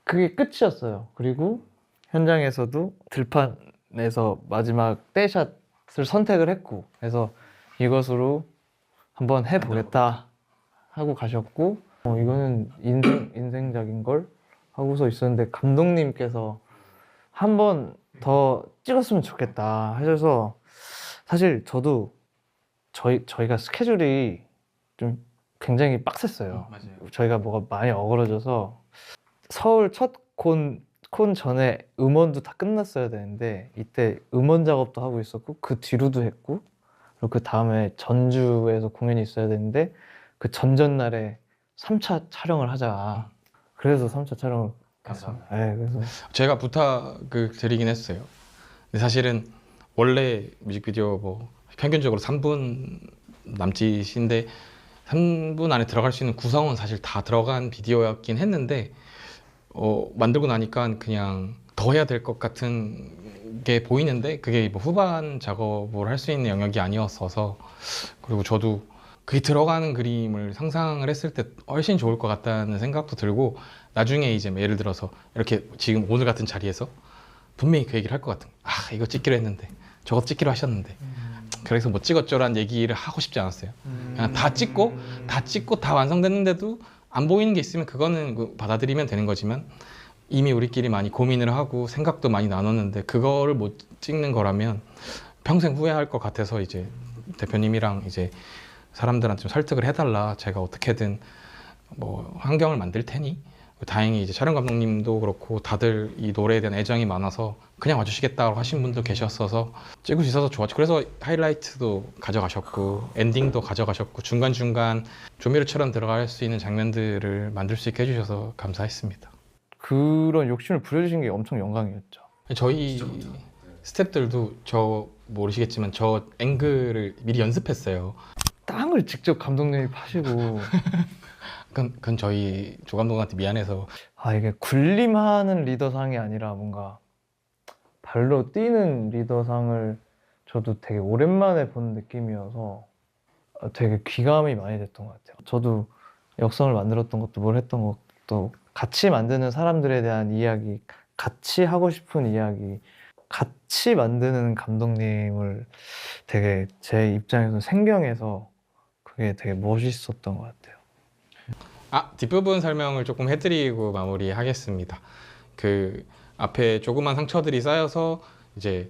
그게 끝이었어요. 그리고 현장에서도 들판에서 마지막 떼샷을 선택을 했고, 그래서 이것으로 한번 해보겠다 하고 가셨고, 이거는 인생작인 걸 하고서 있었는데 감독님께서 한 번 더 찍었으면 좋겠다 하셔서, 사실 저도 저희가 스케줄이 좀 굉장히 빡셌어요. 맞아요. 저희가 뭐가 많이 어그러져서 서울 첫 스콘 전에 음원도 다 끝났어야 되는데 이때 음원 작업도 하고 있었고 그 뒤로도 했고 그리고 그 다음에 전주에서 공연이 있어야 되는데 그 전전날에 3차 촬영을 하자. 그래서 3차 촬영을 했습니다. 네, 그래서 제가 부탁을 드리긴 했어요. 근데 사실은 원래 뮤직비디오 뭐 평균적으로 3분 남짓인데 3분 안에 들어갈 수 있는 구성은 사실 다 들어간 비디오였긴 했는데 만들고 나니까 그냥 더 해야 될 것 같은 게 보이는데 그게 뭐 후반 작업을 할 수 있는 영역이 아니었어서 그리고 저도 그게 들어가는 그림을 상상을 했을 때 훨씬 좋을 것 같다는 생각도 들고 나중에 이제 뭐 예를 들어서 이렇게 지금 오늘 같은 자리에서 분명히 그 얘기를 할 것 같은 이거 찍기로 했는데 저거 찍기로 하셨는데 그래서 못 찍었죠라는 얘기를 하고 싶지 않았어요. 그냥 다 찍고 다 완성됐는데도 안 보이는 게 있으면 그거는 받아들이면 되는 거지만 이미 우리끼리 많이 고민을 하고 생각도 많이 나눴는데 그거를 못 찍는 거라면 평생 후회할 것 같아서 이제 대표님이랑 이제 사람들한테 좀 설득을 해달라. 제가 어떻게든 뭐 환경을 만들 테니 다행히 이제 촬영 감독님도 그렇고 다들 이 노래에 대한 애정이 많아서 그냥 와주시겠다고 하신 분도 계셨어서 찍을 수 있어서 좋았죠. 그래서 하이라이트도 가져가셨고 엔딩도 가져가셨고 중간중간 조미료처럼 들어갈 수 있는 장면들을 만들 수 있게 해주셔서 감사했습니다. 그런 욕심을 부려주신 게 엄청 영광이었죠. 저희 스태프들도 저 모르시겠지만 저 앵글을 미리 연습했어요. 땅을 직접 감독님이 파시고 그건 저희 조감독한테 미안해서 이게 군림하는 리더상이 아니라 뭔가 발로 뛰는 리더상을 저도 되게 오랜만에 본 느낌이어서 되게 귀감이 많이 됐던 것 같아요. 저도 역성을 만들었던 것도 뭘 했던 것도 같이 만드는 사람들에 대한 이야기, 같이 하고 싶은 이야기, 같이 만드는 감독님을 되게 제 입장에서 생경해서 그게 되게 멋있었던 것 같아요. 뒷부분 설명을 조금 해드리고 마무리하겠습니다. 그 앞에 조그만 상처들이 쌓여서 이제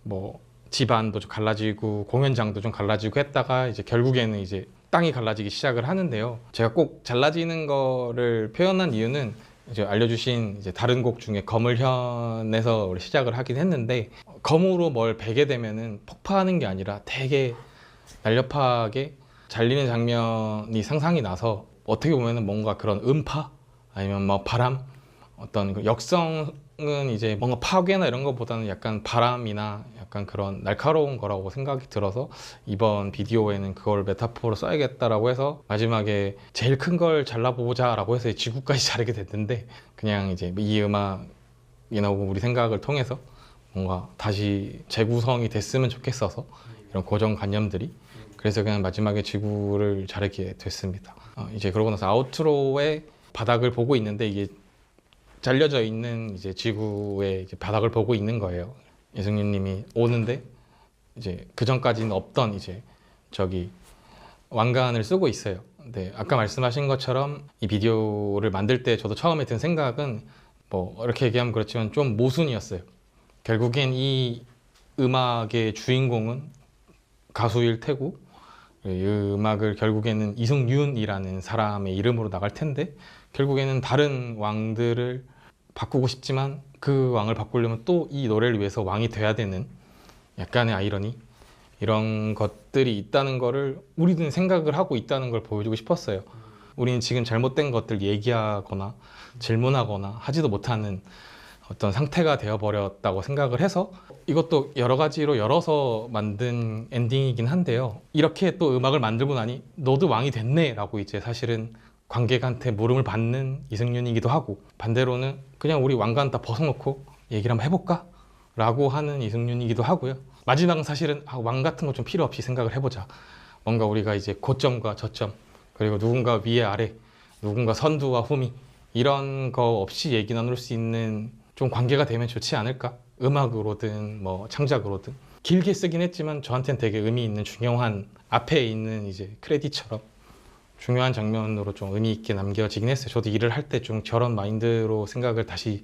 뭐 집안도 좀 갈라지고 공연장도 좀 갈라지고 했다가 이제 결국에는 이제 땅이 갈라지기 시작을 하는데요. 제가 꼭 잘라지는 거를 표현한 이유는 이제 알려주신 이제 다른 곡 중에 검을현에서 시작을 하긴 했는데 검으로 뭘 베게 되면은 폭파하는 게 아니라 되게 날렵하게 잘리는 장면이 상상이 나서 어떻게 보면은 뭔가 그런 음파 아니면 뭐 바람 어떤 그 역성은 이제 뭔가 파괴나 이런 것보다는 약간 바람이나 약간 그런 날카로운 거라고 생각이 들어서 이번 비디오에는 그걸 메타포로 써야겠다라고 해서 마지막에 제일 큰 걸 잘라보자라고 해서 지구까지 자르게 됐는데 그냥 이제 이 음악이나 우리 생각을 통해서 뭔가 다시 재구성이 됐으면 좋겠어서 이런 고정관념들이 그래서 그냥 마지막에 지구를 자르게 됐습니다. 이제 그러고 나서 아우트로의 바닥을 보고 있는데 이게 잘려져 있는 이제 지구의 이제 바닥을 보고 있는 거예요. 예승윤님이 오는데 이제 그 전까지는 없던 이제 저기 왕관을 쓰고 있어요. 근데 아까 말씀하신 것처럼 이 비디오를 만들 때 저도 처음에 든 생각은 뭐 이렇게 얘기하면 그렇지만 좀 모순이었어요. 결국엔 이 음악의 주인공은 가수일 테고 이 음악을 결국에는 이승윤이라는 사람의 이름으로 나갈 텐데 결국에는 다른 왕들을 바꾸고 싶지만 그 왕을 바꾸려면 또 이 노래를 위해서 왕이 돼야 되는 약간의 아이러니 이런 것들이 있다는 거를 우리는 생각을 하고 있다는 걸 보여주고 싶었어요. 우리는 지금 잘못된 것들 얘기하거나 질문하거나 하지도 못하는 어떤 상태가 되어버렸다고 생각을 해서 이것도 여러 가지로 열어서 만든 엔딩이긴 한데요. 이렇게 또 음악을 만들고 나니 너도 왕이 됐네 라고 이제 사실은 관객한테 물음을 받는 이승윤이기도 하고 반대로는 그냥 우리 왕관 다 벗어놓고 얘기를 한번 해볼까? 라고 하는 이승윤이기도 하고요. 마지막은 사실은 왕 같은 거 좀 필요 없이 생각을 해보자. 뭔가 우리가 이제 고점과 저점 그리고 누군가 위에 아래 누군가 선두와 후미 이런 거 없이 얘기 나눌 수 있는 좀 관계가 되면 좋지 않을까? 음악으로든 뭐 창작으로든 길게 쓰긴 했지만 저한테는 되게 의미 있는 중요한 앞에 있는 이제 크레딧처럼 중요한 장면으로 좀 의미 있게 남겨지긴 했어요. 저도 일을 할 때 좀 저런 마인드로 생각을 다시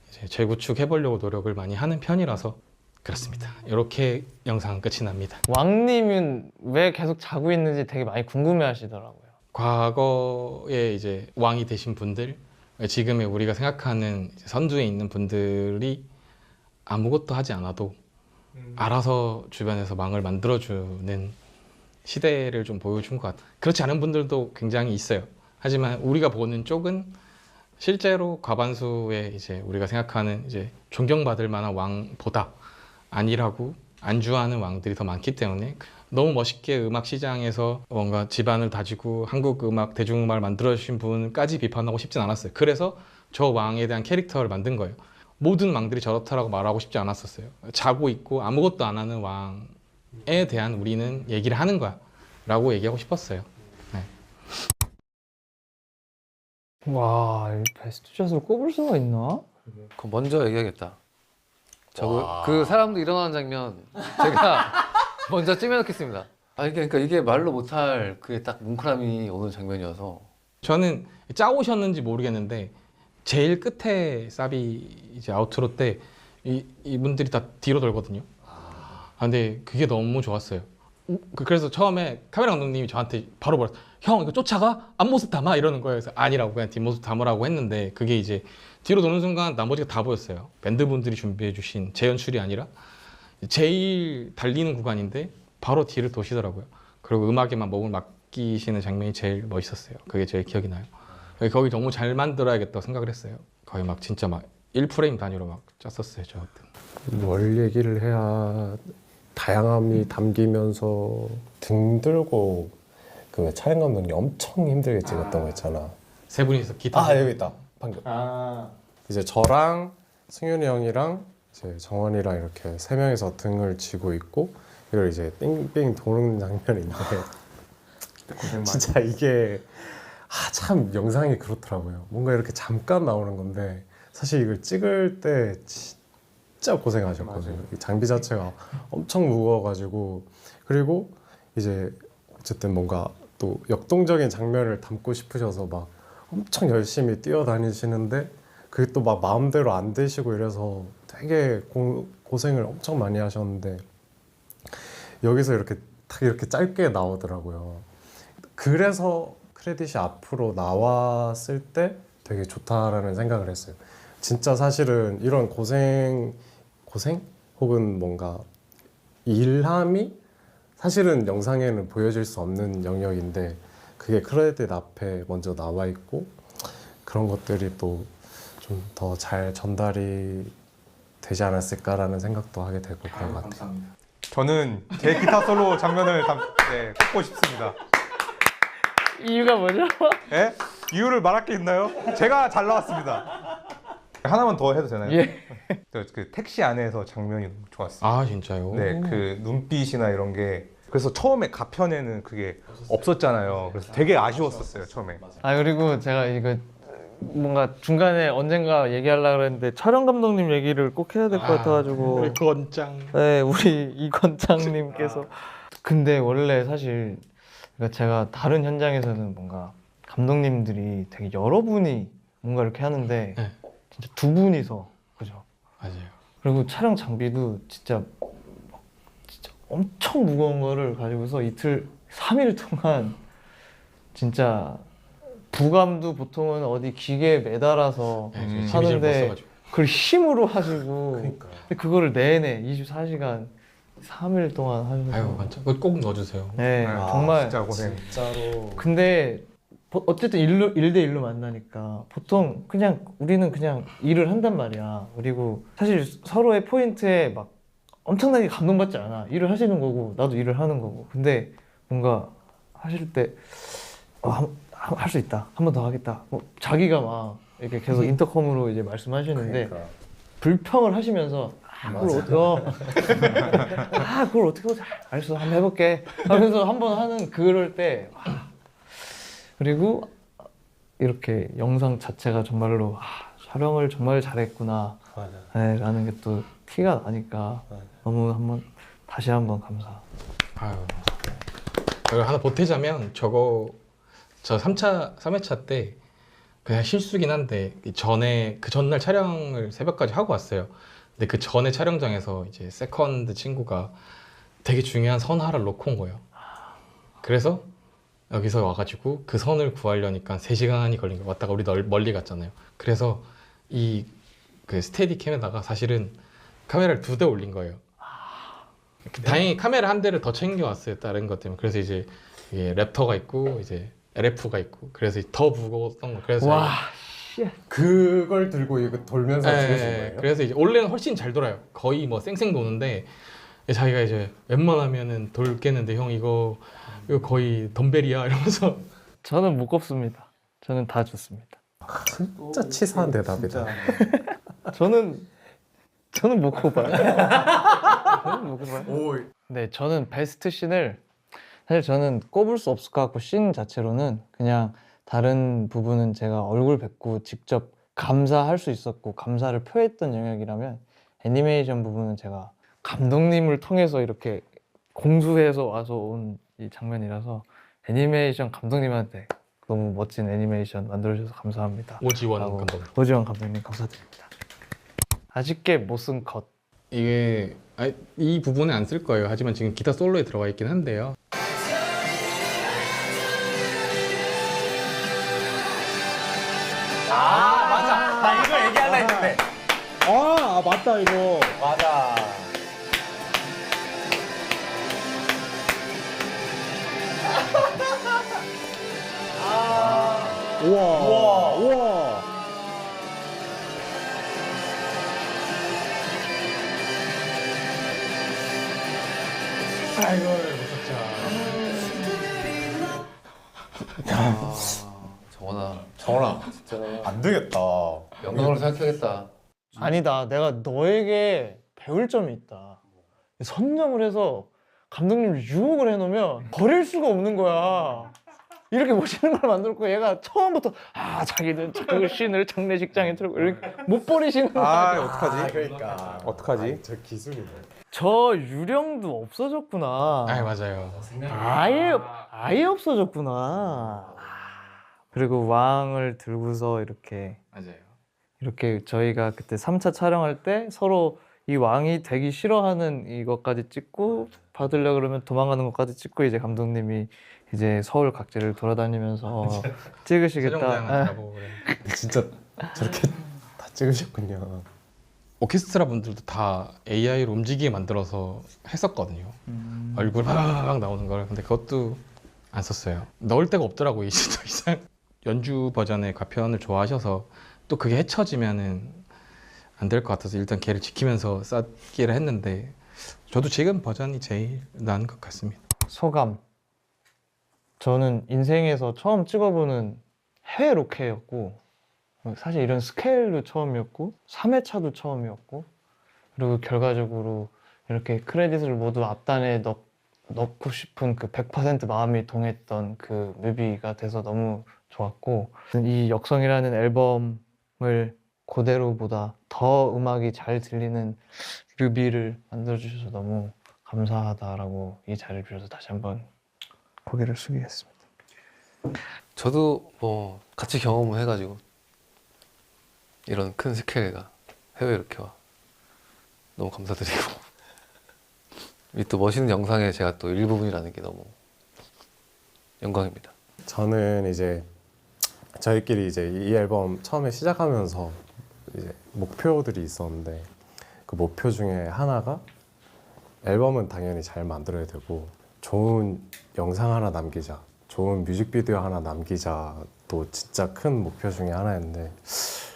이제 재구축해 보려고 노력을 많이 하는 편이라서 그렇습니다. 이렇게 영상은 끝이 납니다. 왕님은 왜 계속 자고 있는지 되게 많이 궁금해 하시더라고요. 과거에 이제 왕이 되신 분들 지금의 우리가 생각하는 이제 선두에 있는 분들이 아무것도 하지 않아도 알아서 주변에서 망을 만들어주는 시대를 좀 보여준 것 같아요. 그렇지 않은 분들도 굉장히 있어요. 하지만 우리가 보는 쪽은 실제로 과반수의 이제 우리가 생각하는 이제 존경받을 만한 왕보다 안일하고 안주하는 왕들이 더 많기 때문에 너무 멋있게 음악 시장에서 뭔가 집안을 다지고 한국 음악, 대중음악을 만들어주신 분까지 비판하고 싶진 않았어요. 그래서 저 왕에 대한 캐릭터를 만든 거예요. 모든 왕들이 저렇다라고 말하고 싶지 않았었어요. 자고 있고 아무것도 안 하는 왕에 대한 우리는 얘기를 하는 거야 라고 얘기하고 싶었어요. 네. 와, 이 베스트샷을 꼽을 수가 있나? 그럼 먼저 얘기하겠다. 그 사람도 일어나는 장면 제가 먼저 찜해놓겠습니다. 그러니까 이게 말로 못할 그게 딱 뭉클함이 오는 장면이어서. 저는 짜오셨는지 모르겠는데 제일 끝에 사비 이제 아우트로 때 이분들이 다 뒤로 돌거든요. 근데 그게 너무 좋았어요. 그래서 처음에 카메라 감독님이 저한테 바로 말했어요. 형 이거 쫓아가? 앞모습 담아? 이러는 거예요. 그래서 아니라고 그냥 뒷모습 담으라고 했는데 그게 이제 뒤로 도는 순간 나머지가 다 보였어요. 밴드분들이 준비해 주신 재연출이 아니라 제일 달리는 구간인데 바로 뒤를 도시더라고요. 그리고 음악에만 몸을 맡기시는 장면이 제일 멋있었어요. 그게 제일 기억이 나요. 거기 너무 잘 만들어야겠다고 생각을 했어요. 거의 막 진짜 막 1프레임 단위로 막 짰었어요. 저 그때. 뭘 얘기를 해야 다양함이 담기면서 등 들고 그 촬영 감독님 엄청 힘들게 찍었던 거 있잖아. 세 분이서 기타. 여기 있다. 방금. 이제 저랑 승윤이 형이랑 이제 정원이랑 이렇게 세 명이서 등을 쥐고 있고 이걸 이제 빙빙 도는 장면인데 진짜 이게 참 영상이 그렇더라고요. 뭔가 이렇게 잠깐 나오는 건데 사실 이걸 찍을 때 진짜 고생하셨거든요. 이 장비 자체가 엄청 무거워가지고 그리고 이제 어쨌든 뭔가 또 역동적인 장면을 담고 싶으셔서 막 엄청 열심히 뛰어다니시는데 그게 또 막 마음대로 안 되시고 이래서 되게 고생을 엄청 많이 하셨는데 여기서 이렇게 딱 이렇게 짧게 나오더라고요. 그래서 크레딧이 앞으로 나왔을 때 되게 좋다라는 생각을 했어요. 진짜 사실은 이런 고생 혹은 뭔가 일함이 사실은 영상에는 보여질 수 없는 영역인데 그게 크레딧 앞에 먼저 나와 있고 그런 것들이 또 좀 더 잘 전달이 되지 않았을까라는 생각도 하게 되고 그런 것 같아요. 저는 제 기타 솔로 장면을 꼽고 싶습니다. 이유가 뭐죠? 예? 이유를 말할 게 있나요? 제가 잘 나왔습니다. 하나만 더 해도 되나요? 예. 그 택시 안에서 장면이 너무 좋았어요. 아 진짜요? 네, 그 눈빛이나 이런 게 그래서 처음에 가편에는 그게 없었잖아요. 그래서 되게 아쉬웠었어요 처음에. 그리고 제가 이거 뭔가 중간에 언젠가 얘기하려고 했는데 촬영 감독님 얘기를 꼭 해야 될 것 같아가지고 우리 권장. 네, 우리 이권장님께서 근데 원래 사실 그러니까 제가 다른 현장에서는 뭔가 감독님들이 되게 여러 분이 뭔가 이렇게 하는데 네. 진짜 두 분이서 그죠? 맞아요. 그리고 촬영 장비도 진짜 엄청 무거운 거를 가지고서 이틀 3일 동안 진짜 부감도 보통은 어디 기계에 매달아서 하는데 그걸 힘으로 하시고 근데 그거를 내내 24시간 3일 동안 하셔서 아유 완전 그거 꼭 넣어주세요. 네 정말 진짜 고생. 진짜로 근데 어쨌든 1대1로 만나니까 보통 그냥 우리는 그냥 일을 한단 말이야. 그리고 사실 서로의 포인트에 막 엄청나게 감동받지 않아. 일을 하시는 거고 나도 일을 하는 거고. 근데 뭔가 하실 때 할 수 있다. 한 번 더 하겠다. 자기가 막 이렇게 계속 인터컴으로 이제 말씀하시는데 그러니까. 불평을 하시면서 그걸 어떻게 하지? 알았어, 한번 해볼게 하면서 한번 하는 그럴 때 그리고 이렇게 영상 자체가 정말로 촬영을 정말 잘했구나 네, 라는 게 또 티가 나니까 너무 다시 한번 감사. 아유. 그리고 하나 보태자면 저 3회차 때 그냥 실수긴 한데 그 전날 촬영을 새벽까지 하고 왔어요. 근데 그 전에 촬영장에서 이제 세컨드 친구가 되게 중요한 선하를 놓고 온 거예요. 그래서 여기서 와가지고 그 선을 구하려니까 3시간이 걸린 거예요. 왔다가 우리 멀리 갔잖아요. 그래서 이 그 스테디캠에다가 사실은 카메라를 2대 올린 거예요. 다행히 카메라 한 대를 더 챙겨왔어요. 다른 것 때문에. 그래서 이제 이게 랩터가 있고 이제 LF가 있고 그래서 더 무거웠던 거. 그래서 와, 그걸 들고 이거 돌면서 네, 찍으신 거예요? 그래서 이제 원래는 훨씬 잘 돌아요. 거의 뭐 쌩쌩 도는데 자기가 이제 웬만하면은 돌겠는데 형 이거 거의 덤벨이야 이러면서 저는 무겁습니다. 저는 다 좋습니다. 진짜 치사한 대답이다. 저는 무거워요. 저는 무거워요. 오, 네, 저는 베스트 씬을 사실 저는 꼽을 수 없을 것 같고 씬 자체로는 그냥 다른 부분은 제가 얼굴 뵙고 직접 감사할 수 있었고 감사를 표했던 영역이라면 애니메이션 부분은 제가 감독님을 통해서 이렇게 공수해서 와서 온 이 장면이라서 애니메이션 감독님한테 너무 멋진 애니메이션 만들어주셔서 감사합니다. 오지원 라고 감독. 오지원 감독님 감사드립니다. 아쉽게 못 쓴 컷. 이게 이 부분에 안 쓸 거예요. 하지만 지금 기타 솔로에 들어가 있긴 한데요. 맞아. 나 이거 얘기하려 했는데. 아 맞다 이거. 맞아. 우와. 정원아 안 되겠다. 영광으로 생각해야겠다. 아니다. 내가 너에게 배울 점이 있다. 선점을 해서 감독님을 유혹을 해놓으면 버릴 수가 없는 거야. 이렇게 멋있는 걸 만들고 얘가 처음부터 자기는 그 씬을 장례식장에 틀고 이렇게 못 버리시는 거야. 어떡하지? 그러니까 어떡하지? 저 기술이네. 저 유령도 없어졌구나. 맞아요. 아예 없어졌구나. 그리고 왕을 들고서 이렇게 저희가 그때 3차 촬영할 때 서로 이 왕이 되기 싫어하는 이것까지 찍고 받으려 그러면 도망가는 것까지 찍고 이제 감독님이 이제 서울 각지를 돌아다니면서 찍으시겠다. 세종대왕 가보고 그래. 진짜 저렇게 다 찍으셨군요. 오케스트라 분들도 다 AI로 움직이게 만들어서 했었거든요. 얼굴 막 나오는 걸. 근데 그것도 안 썼어요. 넣을 데가 없더라고 이 더 이상. 연주 버전의 가편을 좋아하셔서 또 그게 헤쳐지면은 안 될 것 같아서 일단 걔를 지키면서 쌓기를 했는데 저도 지금 버전이 제일 나은 것 같습니다. 소감. 저는 인생에서 처음 찍어보는 해외 로케였고 사실 이런 스케일도 처음이었고 3회차도 처음이었고 그리고 결과적으로 이렇게 크레딧을 모두 앞단에 넣고 싶은 그 100% 마음이 동했던 그 뮤비가 돼서 너무 좋았고 이 역성이라는 앨범을 그대로보다 더 음악이 잘 들리는 뮤비를 만들어주셔서 너무 감사하다라고 이 자리를 빌어서 다시 한번 고개를 숙이겠습니다. 저도 뭐 같이 경험을 해가지고 이런 큰 스케일가 해외 이렇게 와 너무 감사드리고 이 또 멋있는 영상에 제가 또 일부분이라는 게 너무 영광입니다. 저는 이제 저희끼리 이제 이 앨범 처음에 시작하면서 이제 목표들이 있었는데 그 목표 중에 하나가 앨범은 당연히 잘 만들어야 되고 좋은 영상 하나 남기자, 좋은 뮤직비디오 하나 남기자 또 진짜 큰 목표 중에 하나였는데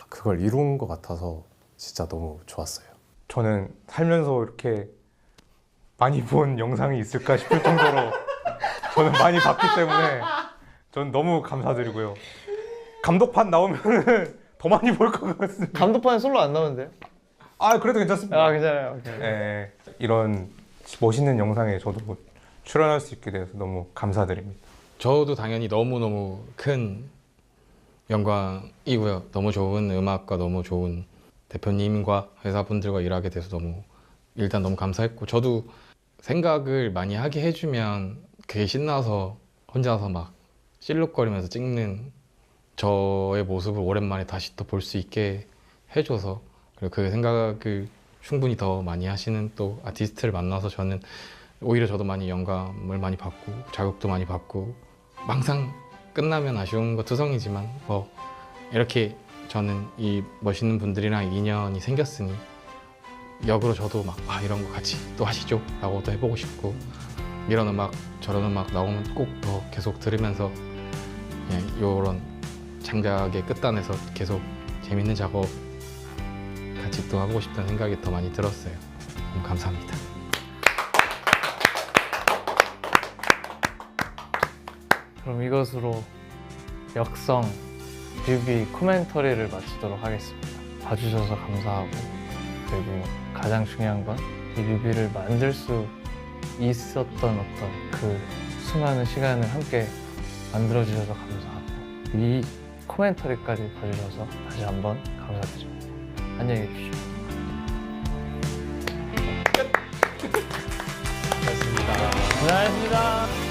그걸 이룬 것 같아서 진짜 너무 좋았어요. 저는 살면서 이렇게 많이 본 영상이 있을까 싶을 정도로 저는 많이 봤기 때문에 저는 너무 감사드리고요. 감독판 나오면은 더 많이 볼 것 같습니다. 감독판에 솔로 안 나오는데요? 그래도 괜찮습니다. 괜찮아요. 오케이. 예, 이런 멋있는 영상에 저도 출연할 수 있게 돼서 너무 감사드립니다. 저도 당연히 너무너무 큰 영광이고요. 너무 좋은 음악과 너무 좋은 대표님과 회사분들과 일하게 돼서 일단 너무 감사했고 저도 생각을 많이 하게 해주면 그게 신나서 혼자서 막 실룩거리면서 찍는 저의 모습을 오랜만에 다시 또 볼 수 있게 해줘서 그리고 그 생각을 충분히 더 많이 하시는 또 아티스트를 만나서 저는 오히려 저도 많이 영감을 많이 받고 자극도 많이 받고 망상 끝나면 아쉬운 거 투성이지만 뭐 이렇게 저는 이 멋있는 분들이랑 인연이 생겼으니 역으로 저도 막 이런 거 같이 또 하시죠 라고 또 해보고 싶고 이런 음악 저런 음악 나오면 꼭 더 계속 들으면서 이런 장작의 끝단에서 계속 재밌는 작업 같이 또 하고 싶다는 생각이 더 많이 들었어요. 너무 감사합니다. 그럼 이것으로 역성 뮤비 코멘터리를 마치도록 하겠습니다. 봐주셔서 감사하고 그리고 가장 중요한 건 이 뮤비를 만들 수 있었던 어떤 그 수많은 시간을 함께 만들어주셔서 감사하고 이 코멘터리까지 봐주셔서 다시 한번 감사드립니다. 안녕히 계십시오. 고맙습니다. 고생하셨습니다.